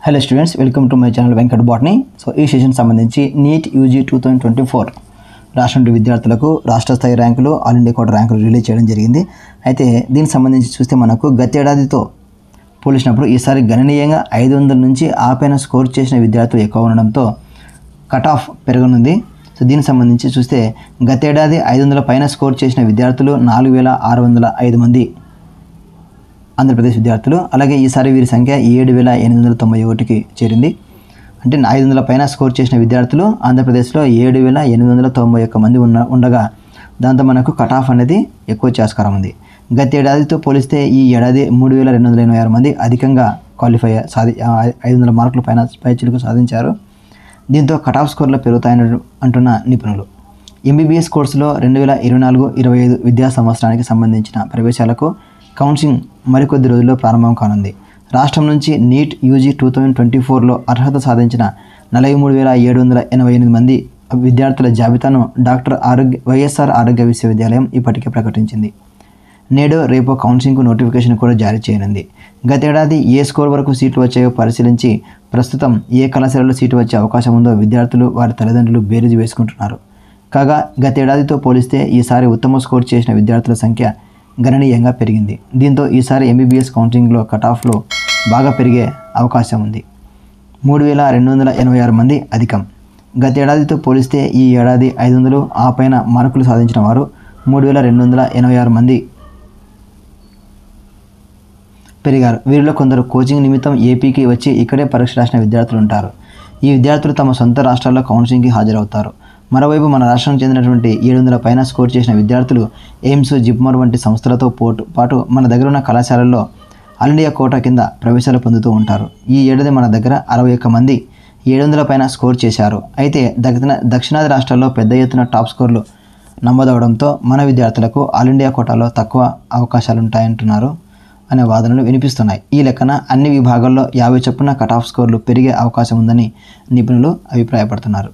Hello students, welcome to my channel Venkat botany. So ఈ session సంబంధించి NEET UG 2024 రాష్ట్ర విద్యార్థులకు రాష్ట్ర స్థాయి ర్యాంకులు, ఆల్ ఇండియా కోటా ర్యాంకులు రిలీజ్ చేయడం జరిగింది. అయితే దీనికి సంబంధించి చూస్తే మనకు గతేడాదితో పోల్చినప్పుడు ఈసారి గణనీయంగా 500 నుంచి ఆపైన స్కోర్ చేసిన విద్యార్థులు ఎక్కువ ఉండడంతో కట్ ఆఫ్ పెరగనుంది. సో దీనికి సంబంధించి చూస్తే గతేడాది 500 పైన స్కోర్ చేసిన విద్యార్థులు 4605 మంది ఆంధ్రప్రదేశ్ విద్యార్థులు. అలాగే ఈసారి వీరి సంఖ్య 7891కి చేరింది. అంటే 500 పైన స్కోర్ చేసిన విద్యార్థులు ఆంధ్రప్రదేశ్లో 7891 మంది ఉండగా దాంతో మనకు కట్ ఆఫ్ అనేది ఎక్కువ ఆస్కారం ఉంది. గత ఏడాదితో పోలిస్తే ఈ ఏడాది 3286 మంది అధికంగా క్వాలిఫై 500 మార్కుల పైన పైచిలకు సాధించారు. దీంతో కట్ ఆఫ్ స్కోర్లు పెరుగుతాయని అంటున్న నిపుణులు. ఎంబీబీఎస్ కోర్సులో 2024-25 విద్యా సంవత్సరానికి సంబంధించిన ప్రవేశాలకు కౌన్సిలింగ్ మరికొద్ది రోజుల్లో ప్రారంభం కానుంది. రాష్ట్రం నుంచి నీట్ యూజీ 2024లో అర్హత సాధించిన 43,788 మంది విద్యార్థుల జాబితాను వైఎస్ఆర్ ఆరోగ్య విశ్వవిద్యాలయం ఇప్పటికే ప్రకటించింది. నేడు రేపు కౌన్సిలింగ్కు నోటిఫికేషన్ కూడా జారీ చేయనుంది. గతేడాది ఏ స్కోర్ వరకు సీట్లు వచ్చాయో పరిశీలించి ప్రస్తుతం ఏ కళాశాలలో సీటు వచ్చే అవకాశం ఉందో విద్యార్థులు వారి తల్లిదండ్రులు బేరీజు వేసుకుంటున్నారు. కాగా గతేడాదితో పోలిస్తే ఈసారి ఉత్తమ స్కోర్ చేసిన విద్యార్థుల సంఖ్య గణనీయంగా పెరిగింది. దీంతో ఈసారి ఎంబీబీఎస్ కౌన్సిలింగ్లో కట్ ఆఫ్లో బాగా పెరిగే అవకాశం ఉంది. 3286 మంది అధికం. గతేడాదితో పోలిస్తే ఈ ఏడాది 500 ఆ పైన మార్కులు సాధించిన వారు 3286 మంది పెరిగారు. వీరిలో కొందరు కోచింగ్ నిమిత్తం ఏపీకి వచ్చి ఇక్కడే పరీక్ష రాసిన విద్యార్థులు ఉంటారు. ఈ విద్యార్థులు తమ సొంత రాష్ట్రాల్లో కౌన్సిలింగ్కి హాజరవుతారు. మరోవైపు మన రాష్ట్రానికి చెందినటువంటి 700 పైన స్కోర్ చేసిన విద్యార్థులు ఎయిమ్స్, జిప్మర్ వంటి సంస్థలతో పాటు మన దగ్గర ఉన్న కళాశాలల్లో ఆల్ ఇండియా కోటా కింద ప్రవేశాలు పొందుతూ ఉంటారు. ఈ ఏడాది మన దగ్గర 61 మంది 700 పైన స్కోర్ చేశారు. అయితే దక్షిణాది రాష్ట్రాల్లో పెద్ద ఎత్తున టాప్ స్కోర్లు నమోదవడంతో మన విద్యార్థులకు ఆల్ ఇండియా కోటాలో తక్కువ అవకాశాలుంటాయంటున్నారు అనే వాదనలు వినిపిస్తున్నాయి. ఈ లెక్కన అన్ని విభాగాల్లో 50 చొప్పున కట్ ఆఫ్ స్కోర్లు పెరిగే అవకాశం ఉందని నిపుణులు అభిప్రాయపడుతున్నారు.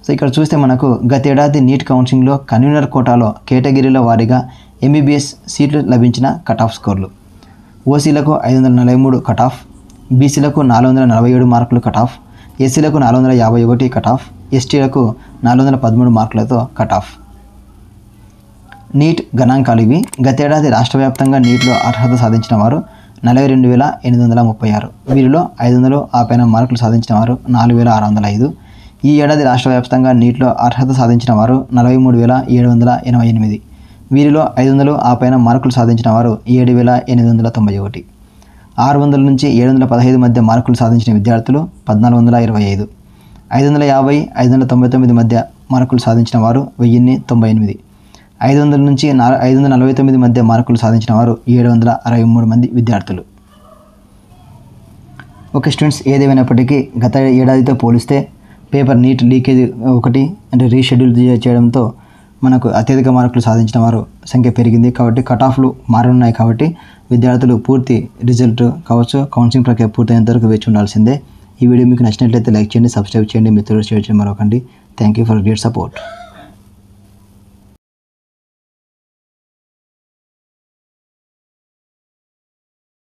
సో ఇక్కడ చూస్తే మనకు గతేడాది నీట్ కౌన్సిలింగ్లో కన్వీనర్ కోటాలో కేటగిరీల వారీగా ఎంబీబీఎస్ సీట్లు లభించిన కట్ ఆఫ్ స్కోర్లు: ఓసీలకు 543 కట్ ఆఫ్, బీసీలకు 447 మార్కులు కట్ ఆఫ్, ఎస్సీలకు 451 కట్ ఆఫ్, ఎస్టీలకు 413 మార్కులతో కట్ ఆఫ్. నీట్ గణాంకాలు ఇవి. గతేడాది రాష్ట్ర వ్యాప్తంగా నీట్లో అర్హత సాధించిన వారు 42,836. వీరిలో 500 ఆ పైన మార్కులు సాధించిన వారు 4,605. ఈ ఏడాది రాష్ట్ర వ్యాప్తంగా నీట్లో అర్హత సాధించిన వారు 43,788. వీరిలో 500 ఆ పైన మార్కులు సాధించిన వారు 7,891. 600 నుంచి 715 మధ్య మార్కులు సాధించిన విద్యార్థులు 1,425. 550, 599 మధ్య మార్కులు సాధించిన వారు 1098. 500 నుంచి 549 మధ్య మార్కులు సాధించిన వారు 763 మంది విద్యార్థులు. ఓకే స్టూడెంట్స్, ఏదేమైనప్పటికీ గత ఏడాదితో పోలిస్తే పేపర్ నీట్ లీకేజ్ ఒకటి అంటే రీషెడ్యూల్ చేయడంతో మనకు అత్యధిక మార్కులు సాధించిన వారు సంఖ్య పెరిగింది. కాబట్టి కట్ ఆఫ్లు మారనున్నాయి. కాబట్టి విద్యార్థులు పూర్తి రిజల్ట్ కావచ్చు, కౌన్సిలింగ్ ప్రక్రియ పూర్తయ్యేంత వరకు వేచి ఉండాల్సిందే. ఈ వీడియో మీకు నచ్చినట్లయితే లైక్ చేయండి, సబ్స్క్రైబ్ చేయండి, మిత్రులు షేర్ చేయడం మరొకండి. Thank you for great support.